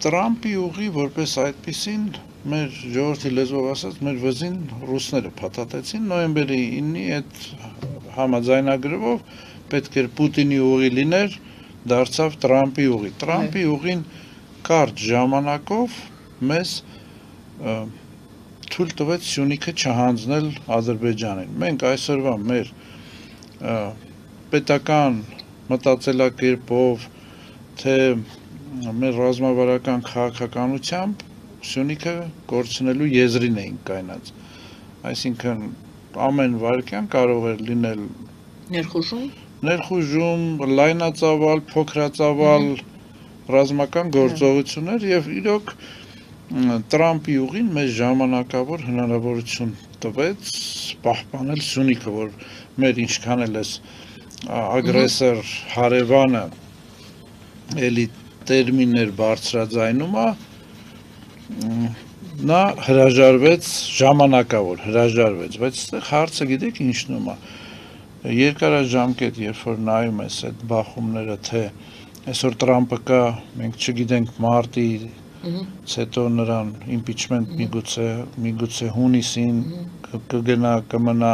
Տրամպի ուղի որպես այդպիսին մեր ժողովրդի լեզվով ասած մեր վզին ռուսները փաթաթեցին նոյեմբերի 9-ի այդ համաձայնագրով պետք էր Պուտինի ուղի լիներ, դարձավ Տրամպի ուղի։ Տրամպի ուղին կարճ ժամանակով մեզ թույլ տվեց Սյունիքը չհանձնել Ադրբեջանին։ Մենք այսօրվա մեր պետական մտածելակերպով, թե մեր ռազմավարական քաղաքականությամբ Սյունիքը կորցնելու եզրին էինք կայնած։ Այսինքն ամեն վայրկյան կարող էր լինել ներխուժում, լայնածավալ, փոքրածավալ ռազմական գործողություններ եւ իրոք Տրամպի ուղին մեզ ժամանակավոր հնարավորություն տվեց պահպանել Սյունիքը, որ մեր ինչքան էլ էս ագրեսոր հարևանը էլի տերմիններ բարձրաձայնում է, նա հրաժարվեց ժամանակավոր, բայց այստեղ հարցը գիտեք ինչնում է, երկարաժամկետ, երբ որ նայում ես այդ բախումները, թե այսօր Տրամպը կա, մենք չգիտենք մարտից հետո նրան իմպիչմենտ միգուցե հունիսին կգնա, կմնա